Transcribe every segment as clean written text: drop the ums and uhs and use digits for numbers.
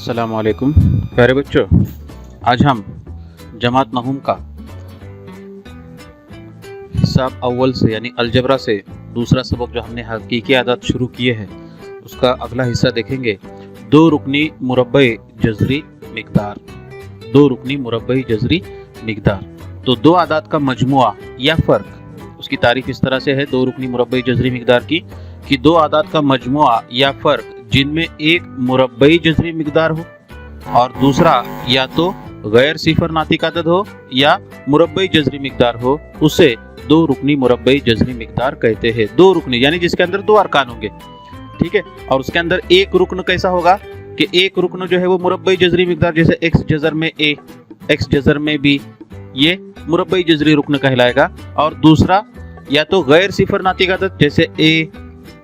अस्सलामुअलैकुम प्यारे बच्चों, आज हम जमात नहुम का हिसाब अव्वल से यानी अलजबरा से दूसरा सबक जो हमने हकीकी आदत शुरू किए हैं उसका अगला हिस्सा देखेंगे। दो रुकनी मुरब्बई जज़री मिक़दार। दो रुकनी मुरब्बई जज़री मिक़दार तो दो आदात का मजमुआ या फ़र्क। उसकी तारीफ इस तरह से है दो रुकनी मुरब्बई जज़री मिक़दार की कि दो आदात का मजमुआ या फ़र्क जिनमें एक मुरब्बई जज़री मिक़दार हो और दूसरा या तो गैर सिफर नातिक अदद हो या मुरब्बई जज़री मिक़दार हो, उसे दो रुकनी मुरब्बई जज़री मिक़दार कहते हैं। दो रुकनी यानी जिसके अंदर दो अरकान होंगे, ठीक है। और उसके अंदर एक रुकन कैसा होगा कि एक रुकन जो है वो मुरब्बई जज़री मिक़दार, जैसे एक्स जज़र में ए, एक्स जज़र में बी, ये मुरब्बई जज़री रुकन कहलाएगा। और दूसरा या तो गैर सिफर नातिक अदद, जैसे ए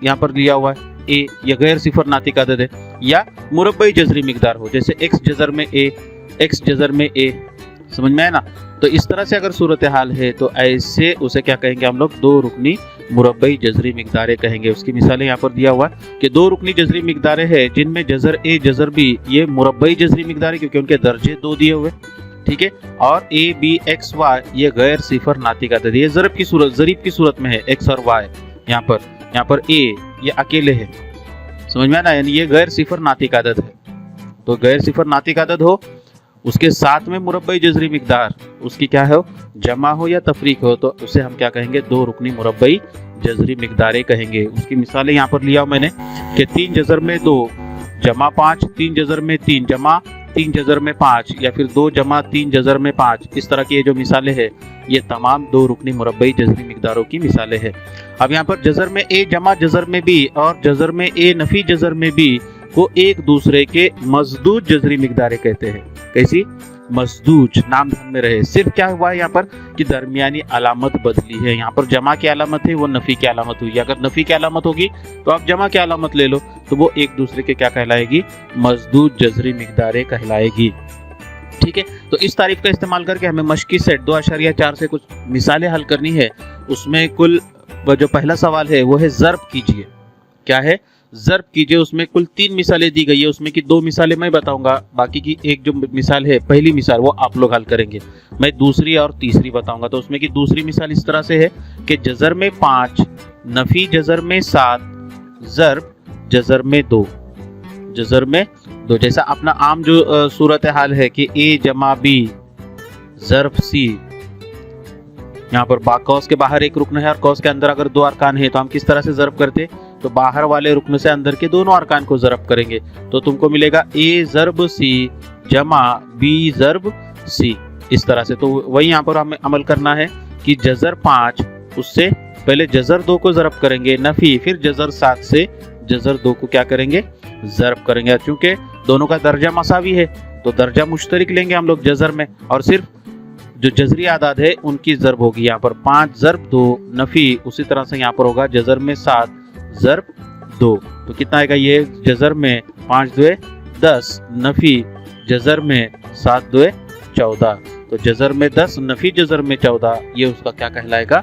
यहाँ पर लिया हुआ है ए, ये गैर सिफर नातिक अदद है, या मुरब्बई जज़री मिक़दार हो, जैसे एक्स जज़र में ए, एक्स जज़र में ए। समझ में आया ना? तो इस तरह से अगर सूरत हाल है तो ऐसे उसे क्या कहेंगे हम लोग, दो रुकनी मुरब्बई जज़री मिक़दारें कहेंगे। उसकी मिसालें यहाँ पर दिया हुआ है कि दो रुकनी जज़री मिक़दारें हैं जिनमें जज़र ए जज़र बी ये मुरब्बई जज़री मिक़दार क्योंकि उनके दर्जे दो दिए हुए, ठीक है। और ए बी एक्स वाई ये गैर सिफर नातिक अदद, ये ज़रब की सूरत, ज़रीब की सूरत में है एक्स और वाई। यहाँ पर ए ये अकेले है, समझ में आना, यानी ये गैर सिफर नातिक अदद है। तो गैर सिफर नातिक अदद हो, उसके साथ में मुरब्बई जज़री मिक़दार, उसकी क्या हो, जमा हो या तफरीक हो, तो उसे हम क्या कहेंगे, दो रुकनी मुरब्बई जज़री मिक़दारें कहेंगे। उसकी मिसालें यहाँ पर लिया हूं मैंने कि तीन जज़र में दो जमा पाँच, तीन जज़र में तीन जमा तीन जज़र में पाँच, या फिर दो जमा तीन जज़र में पाँच। इस तरह की ये जो मिसालें हैं ये तमाम दो रुकनी मुरब्बई जज़री मिक़दारों की मिसालें हैं। अब यहाँ पर जज़र में ए जमा जज़र में बी और जज़र में ए नफ़ी जज़र में बी को एक दूसरे के मज़दूज जज़री मिक़दारें कहते हैं। कैसी? मज़दूज, नाम ध्यान में रहे। सिर्फ क्या हुआ है यहाँ पर कि दरमियानी अलामत बदली है। यहाँ पर जमा की अलामत है, वो नफ़ी की अलामत हुई। अगर नफ़ी की अलामत होगी तो आप जमा की अलामत ले लो, तो वो एक दूसरे के क्या कहलाएगी, मज़दूज जज़री मिक़दारें कहलाएगी, ठीक है। तो इस तारीफ का इस्तेमाल करके हमें मश्की सेट 2.4 से कुछ मिसालें हल करनी है। उसमें कुल जो पहला सवाल है वो है ज़र्ब कीजिए। क्या है? ज़र्ब कीजिए। उसमें कुल 3 मिसालें दी गई है, उसमें की 2 मिसालें मैं बताऊंगा, बाकी की एक जो मिसाल है पहली मिसाल वो आप लोग हल करेंगे, मैं दूसरी और तीसरी बताऊंगा। तो उसमें की दूसरी मिसाल इस तरह से है कि जज़र में 5 नफ़ी जज़र में 7 ज़र्ब जज़र में 2, जज़र में 2। जैसा अपना आम जो सूरत हाल है कि ए जमा बी ज़र्ब सी, यहाँ पर कौस के बाहर एक रुकन है और कौस के अंदर अगर दो अरकान है तो हम किस तरह से ज़र्ब करते, तो बाहर वाले रुकन से अंदर के दोनों अरकान को ज़र्ब करेंगे, तो तुमको मिलेगा ए ज़र्ब सी जमा बी ज़र्ब सी, इस तरह से। तो वही यहाँ पर हमें अमल करना है कि जज़र 5 उससे पहले जज़र 2 को ज़र्ब करेंगे नफ़ी, फिर जज़र 7 से जज़र 2 को क्या करेंगे, ज़र्ब करेंगे। चूंकि दोनों का दर्जा मसावी है तो दर्जा मुश्तरिक लेंगे हम लोग जज़र में, और सिर्फ जो जज़री आदाद है उनकी ज़र्ब होगी। यहाँ पर 5 ज़र्ब 2 नफ़ी, उसी तरह से यहाँ पर होगा जज़र में 7 ज़र्ब 2, तो कितना आएगा, ये जज़र में 5 2 10 नफ़ी जज़र में 7 2 14, तो जज़र में 10 नफ़ी जज़र में 14, ये उसका क्या कहलाएगा,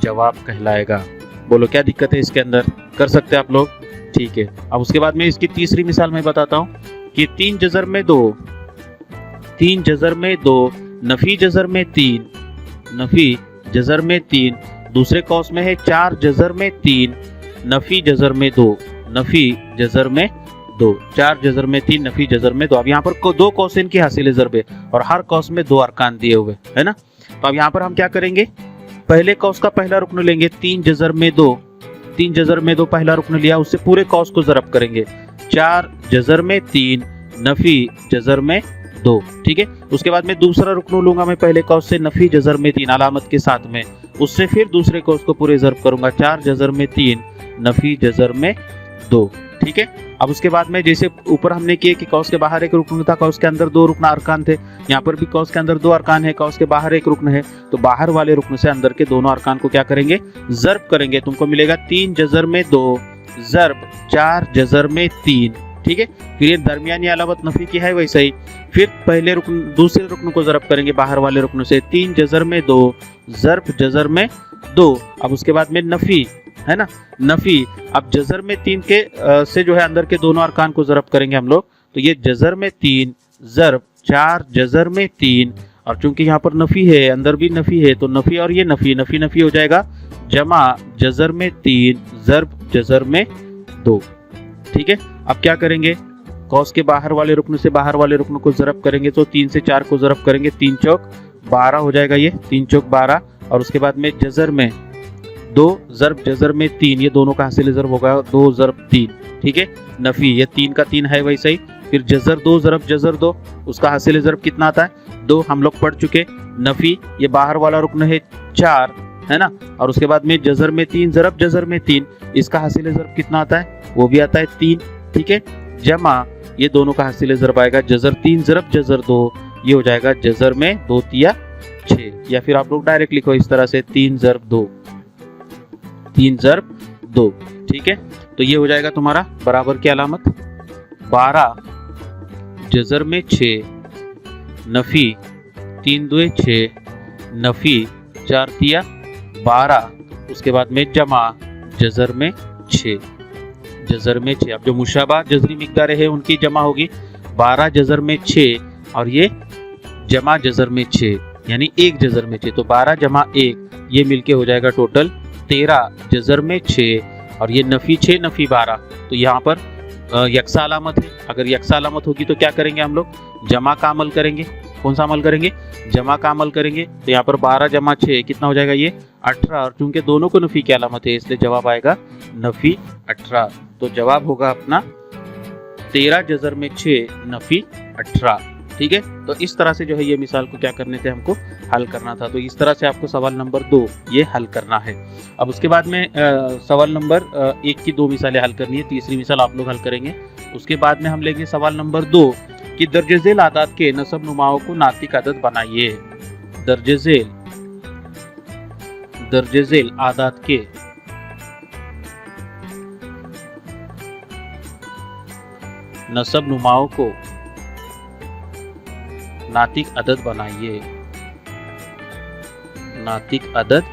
जवाब कहलाएगा। बोलो क्या दिक्कत है इसके अंदर, कर सकते हैं आप लोग, ठीक है। अब उसके बाद में इसकी तीसरी मिसाल मैं बताता हूँ कि 3 जज़र में 2 3 जज़र में 2 नफ़ी जज़र में 3 नफ़ी जज़र में 3, दूसरे कौस में है 4 जज़र में 3 नफ़ी जज़र में 2 नफ़ी जज़र में 2, 4 जज़र में 3 नफ़ी जज़र में 2। अब यहाँ पर दो कौसें की हासिल ज़रब है और हर कौस में 2 अरकान दिए हुए है ना। तो अब यहाँ पर हम क्या करेंगे, पहले कौस का पहला रुकन लेंगे 3 जज़र में 2, 3 जज़र में 2 पहला रुकन लिया, उससे पूरे कौस को ज़रब करेंगे 4 जज़र में 3 नफ़ी जज़र में 2, ठीक है। उसके बाद में दूसरा रुकन लूंगा मैं पहले कौस से नफ़ी जज़र में 3 अलामत के साथ में, उससे फिर दूसरे कौस को पूरे ज़रब करूंगा 4 जज़र में 3 नफ़ी जज़र में 2, ठीक है। अब उसके बाद में जैसे ऊपर हमने किए कि कौस के बाहर एक रुकन था, कौस के अंदर 2 रुकन अरकान थे, यहाँ पर भी कौस के अंदर 2 अरकान है, कौस के बाहर एक रुकन है, तो बाहर वाले रुकन से अंदर के दोनों अरकान को क्या करेंगे, ज़र्ब करेंगे। तुमको मिलेगा 3 जज़र में 2 ज़र्ब 4 जज़र में 3, ठीक है। फिर ये दरमियानी अलामत नफ़ी की है वैसे ही, फिर पहले रुकन दूसरे रुकन को ज़रब करेंगे बाहर वाले रुकन से, 3 जज़र में 2 ज़र्ब जज़र में 2। अब उसके बाद में नफ़ी है ना, नफ़ी, अब जज़र में 3 के से जो है अंदर के दोनों अरकान को ज़रब करेंगे हम लोग, तो ये जजर में 3 ज़र्ब 4 जजर में 3, और चूंकि यहाँ पर नफी है, अंदर भी नफी है, तो नफी और ये नफी नफी नफी हो जाएगा, जमा जजर में 3 ज़र्ब जजर में 2। ठीक है, अब क्या करेंगे, कौस के बाहर वाले रुकन से बाहर वाले रुकन को ज़रब करेंगे, तो 3 से 4 को ज़रब करेंगे, 3 चौक 12 हो जाएगा, ये 3 चौक 12, और उसके बाद में जजर में 2 ज़र्ब जजर में 3, ये दोनों का हासिल ज़र्ब होगा 2 ज़र्ब 3। ठीक है, नफी ये 3 का 3 है वैसे ही, फिर जजर 2 ज़रब जजर 2, उसका हासिल ज़र्ब कितना आता है 2, हम लोग पढ़ चुके। नफी ये बाहर वाला रुकन है 4, है ना, और उसके बाद में जजर में 3 ज़रब जजर में 3, इसका हासिल ज़र्ब कितना आता है, वो भी आता है 3। ठीक है, जमा ये दोनों का हासिल ज़र्ब आएगा जजर 3 ज़रब जजर 2, ये हो जाएगा जजर में 2 तिया 6, या फिर आप लोग डायरेक्ट लिखो इस तरह से 3 ज़रब 2, 3 ज़रब 2। ठीक है, तो ये हो जाएगा तुम्हारा बराबर की अलामत 12 जजर में 6, नफी 3 दुए 6, नफी 4 तिया 12, उसके बाद में जमा जजर में 6, जजर में 6। अब जो मुशाबा जजरी मिकदारें है उनकी जमा होगी 12 जजर में 6, और ये जमा जजर में 6, यानी 1 जजर में 6, तो 12 जमा 1 ये मिलके हो जाएगा टोटल 13 जजर में 6, और ये नफी 6 नफी 12, तो यहाँ पर यकसा अलामत है। अगर यकसा अलामत होगी तो क्या करेंगे हम लोग, जमा का अमल करेंगे। कौन सा अमल करेंगे, जमा का अमल करेंगे। तो यहाँ पर 12 जमा 6 कितना हो जाएगा, ये 18, और चूंकि दोनों को नफी की अलामत है इसलिए जवाब आएगा नफी 18। तो जवाब होगा अपना 13 जजर में 6 नफी 18। ठीक है, तो इस तरह से जो है ये मिसाल को क्या करने थे, हमको हल करना था। तो इस तरह से आपको सवाल नंबर 2 ये हल करना है। अब उसके बाद में सवाल नंबर 1 की 2 मिसालें हल करनी है, तीसरी मिसाल आप लोग हल करेंगे। उसके बाद में हम लेंगे सवाल नंबर 2 कि दर्जेज़ेल आदात के नसब नुमाओं को नातिक अदद बनाइए। दर्जेज़ेल आदात के नसब नुमाओं को नातिक अदद बनाइए, नातिक अदद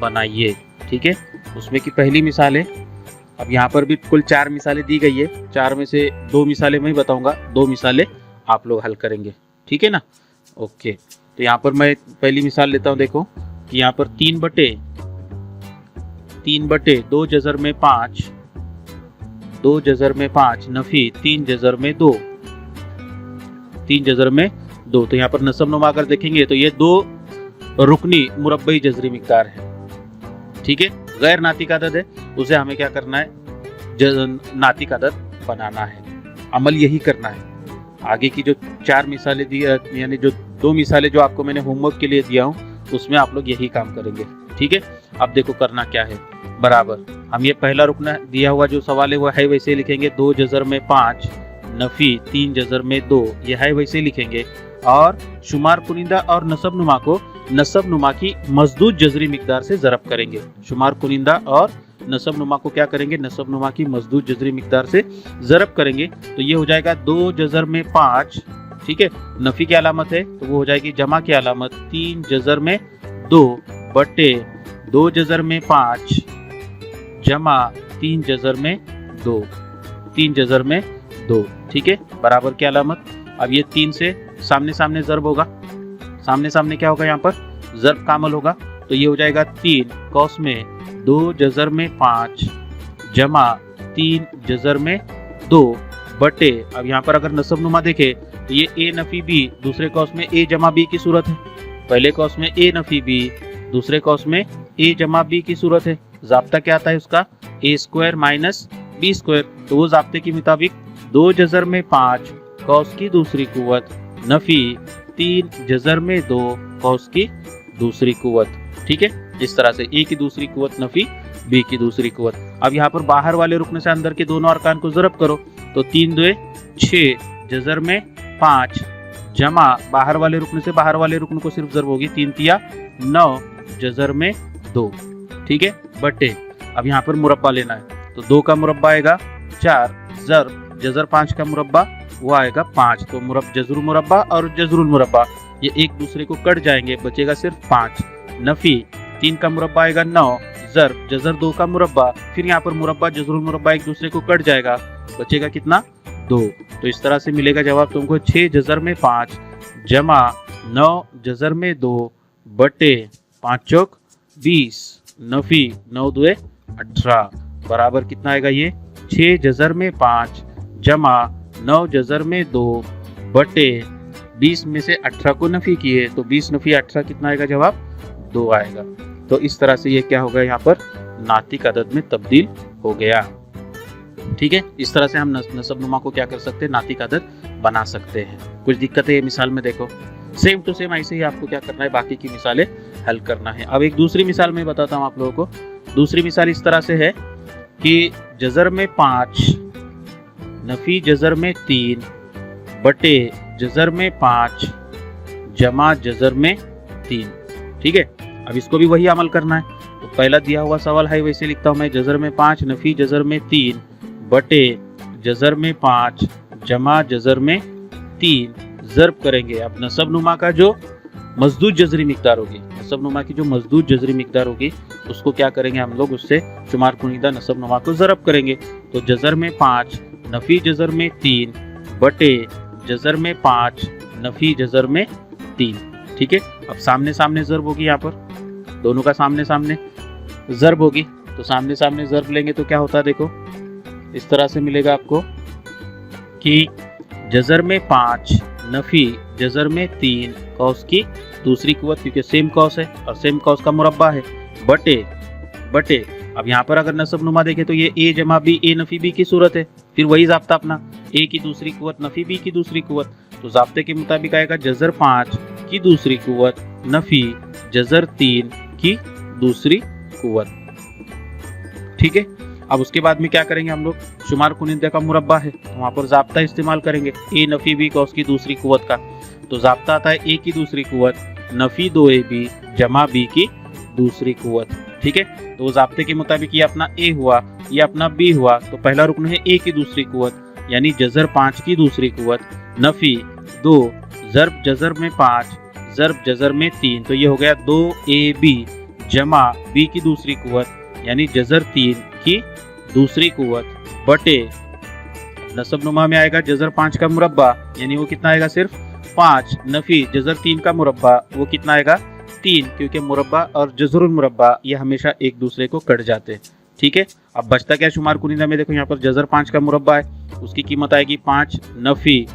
बनाइए। ठीक है, उसमें की पहली मिसाल है, अब यहाँ पर भी कुल 4 मिसालें दी गई है, 4 में से 2 मिसालें मैं ही बताऊंगा, 2 मिसालें आप लोग हल करेंगे। ठीक है ना, ओके। तो यहाँ पर मैं पहली मिसाल लेता हूँ, देखो कि यहाँ पर 3 बटे 2 जजर में 5, 2 जजर में 5 नफी 3 जजर में 2, 3 जजर में 2। तो यहाँ पर नसब नुमा अगर देखेंगे तो ये 2 रुकनी मुरब्बई जजरी मिकदार है। ठीक है, गैर नातिक अदद है, उसे हमें क्या करना है, नातिक अदद बनाना है। अमल यही करना है। आगे की जो 4 मिसालें दी, यानी जो 2 मिसालें जो आपको मैंने होमवर्क के लिए दिया हूँ उसमें आप लोग यही काम करेंगे। ठीक है, अब देखो करना क्या है, बराबर हम ये पहला रुकना दिया हुआ जो सवाल है वो है वैसे लिखेंगे, 2 जजर में 5 नफी 3 जजर में 2, ये है वैसे लिखेंगे। और शुमार कुनिंदा और नसब नुमा को नसब नुमा की मजदूद जजरी मिकदार से ज़रब करेंगे। शुमार कुनिंदा और नसब नुमा को क्या करेंगे, नसब नुमा की मजदूद जजरी मिकदार से ज़रब करेंगे। तो ये हो जाएगा 2 जजर में 5, ठीक है, नफी की अलामत है तो वो हो जाएगी जमा की अलामत 3 जजर में 2 बटे 2 जजर में 5 जमा 3 जजर में 2, 3 जजर में 2। ठीक है, बराबर की अलामत। अब ये 3 से सामने सामने ज़रब होगा, सामने सामने क्या होगा, यहाँ पर ज़रब का अमल होगा। तो ये हो जाएगा 3 कौस में 2 जजर में 5 जमा 3 जजर में 2 बटे, अब यहाँ पर अगर नसब नुमा देखे तो ये ए नफी बी, दूसरे कौस में ए जमा बी की सूरत है। पहले कौस में ए नफी बी, दूसरे कौस में ए जमा बी की सूरत है। ज़ाब्ता क्या आता है उसका, ए स्क्वायर माइनस बी स्क्वायर। तो वो ज़ाब्ते के मुताबिक 2 जजर में 5 कौस की दूसरी कुव्वत नफी 3 जजर में 2 कौस की दूसरी कुव्वत। ठीक है, इस तरह से ए की दूसरी कुव्वत नफी बी की दूसरी कुव्वत। अब यहाँ पर बाहर वाले रुकने से अंदर के दोनों अरकान को ज़रब करो, तो 3 2 6 जजर में 5 जमा बाहर वाले रुकने से बाहर वाले रुकन को सिर्फ ज़रब होगी 3 तिया 9 जजर में 2। ठीक है, बटे अब यहाँ पर मुरब्बा लेना है, तो 2 का मुरब्बा आएगा 4 ज़रब जजर 5 का मुरब्बा वो आएगा 5। तो जजरुल मुरब्बा और जजरुल मुरब्बा ये एक दूसरे को कट जाएंगे, बचेगा सिर्फ 5। नफी 3 का मुरब्बा आएगा 9 ज़रब जजर 2 का मुरब्बा, फिर यहाँ पर मुरब्बा जजरुल मुरब्बा एक दूसरे को कट जाएगा, बचेगा कितना 2। तो इस तरह से मिलेगा जवाब तुमको 6 जज़र में 5 जमा 9 जज़र में 2 बटे 5 चौक 20 नफी 9 दुए 18 बराबर कितना आएगा ये 6 जज़र में 5 जमा 9 जज़र में 2 बटे 20 में से 18 को नफी किए तो 20 नफी 18 कितना आएगा जवाब 2 आएगा। तो इस तरह से ये क्या होगा यहाँ पर नातिक अदद में तब्दील हो गया। ठीक है, इस तरह से हम नसब नुमा को क्या कर सकते हैं नातिक अदद बना सकते हैं। कुछ दिक्कतें मिसाल में देखो, सेम टू सेम ऐसे ही आपको क्या करना है बाकी की मिसालें हल करना है। अब एक दूसरी मिसाल में बताता हूँ आप लोगों को। दूसरी मिसाल इस तरह से है कि जज़र में 5 नफी जज़र में 3 बटे जज़र में 5 जमा जज़र में 3। ठीक है, अब इसको भी वही अमल करना है। तो पहला दिया हुआ सवाल है वैसे लिखता हूँ मैं, जज़र में 5 नफी जज़र में 3 बटे जज़र में 5 जमा जज़र में 3 ज़र्ब करेंगे। अब नसब नुमा का जो मजदूद जज़री मिकदार होगी, नसब नुमा की जो मजदूद जज़री मिकदार होगी उसको क्या करेंगे हम लोग, उससे शुमार कुनीदा नसब नुमा को ज़रब करेंगे। तो जज़र में 5 नफी जज़र में 3 बटे जज़र में 5 नफी जज़र में 3। ठीक है, अब सामने सामने ज़र्ब होगी, यहाँ पर दोनों का सामने सामने ज़र्ब होगी। तो सामने सामने ज़र्ब लेंगे तो क्या होता है देखो, इस तरह से मिलेगा आपको कि जज़र में 5 नफी जज़र में 3 कौस की दूसरी कुव्वत, क्योंकि सेम कौस है और सेम कौस का मुरब्बा है, बटे अब यहाँ पर अगर नसब नुमा देखें तो ये ए जमा बी ए नफी बी की सूरत है। फिर वही ज़ाब्ता अपना, ए की दूसरी कुव्वत नफी बी की दूसरी कुव्वत। तो ज़ाब्ते के मुताबिक आएगा जज़र 5 की दूसरी कुव्वत नफी जज़र 3 की दूसरी कुव्वत। ठीक है, अब उसके बाद में क्या करेंगे हम लोग, शुमार कुनिंदा का मुरब्बा है तो वहाँ पर ज़ाब्ता इस्तेमाल करेंगे ए नफी बी कौस की दूसरी कुव्वत का। तो ज़ाब्ता आता है ए की दूसरी कुव्वत नफी 2ab जमा बी की दूसरी कुव्वत। ठीक है, तो ज़ाब्ते के मुताबिक ये अपना ए हुआ, ये अपना बी हुआ। तो पहला रुकन है ए की दूसरी कुव्वत यानी जज़र 5 की दूसरी कुव्वत नफी 2 ज़र्ब जज़र में 5 ज़र्ब जज़र में 3। तो ये हो गया 2ab जमा बी की दूसरी कुव्वत यानी जज़र 3 की दूसरी कुव्वत बटे नसब नुमा में आएगा जज़र 5 का मुरब्बा यानी वो कितना आएगा सिर्फ 5 नफी जज़र 3 का मुरब्बा वो कितना आएगा 3, क्योंकि मुरब्बा और जज़रुल मुरब्बा ये हमेशा एक दूसरे को कट जाते हैं। ठीक है, अब बचता क्या शुमार कुनिंदा में देखो, यहाँ पर जज़र 5 का मुरब्बा है, उसकी कीमत आएगी 5 नफी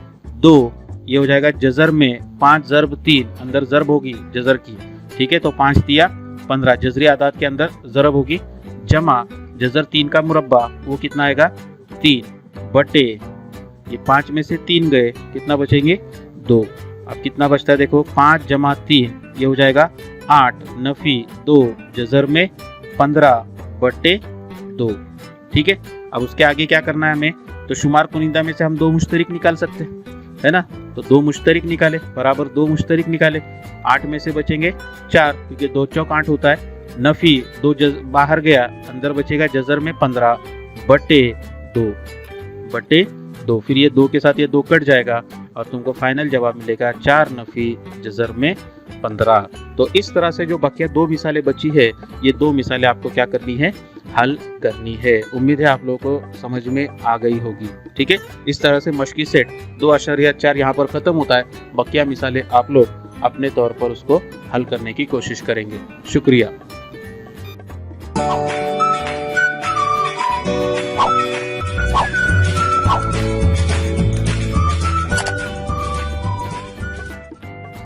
2, ये हो जाएगा जज़र में 5 ज़र्ब 3, अंदर ज़र्ब होगी जज़र की। ठीक है, तो 5 दिया 15 जज़री आदात के अंदर ज़रब होगी जमा जज़र 3 का मुरब्बा वो कितना आएगा 3 बटे ये 5 में से 3 गए कितना बचेंगे 2। अब कितना बचता है देखो 5 जमा 3 ये हो जाएगा 8 नफी 2 जज़र में 15 बटे 2। ठीक है, अब उसके आगे क्या करना है हमें, तो शुमार कुनिंदा में से हम 2 मुश्तरिक निकाल सकते हैं, है ना। तो 2 मुश्तरिक निकाले बराबर 2 मुश्तरिक निकाले, 8 में से बचेंगे 4 क्योंकि 2 चौक 8 होता है। नफी 2 बाहर गया, अंदर बचेगा जज़र में 15 बटे 2। फिर ये 2 के साथ ये 2 कट जाएगा और तुमको फाइनल जवाब मिलेगा 4 नफी जज़र में 15। तो इस तरह से जो बकिया 2 मिसालें बची है, ये 2 मिसालें आपको क्या करनी है, हल करनी है। उम्मीद है आप लोगों को समझ में आ गई होगी। ठीक है, इस तरह से मश्की सेट 2.4 यहाँ पर ख़त्म होता है। बकिया मिसालें आप लोग अपने तौर पर उसको हल करने की कोशिश करेंगे। शुक्रिया।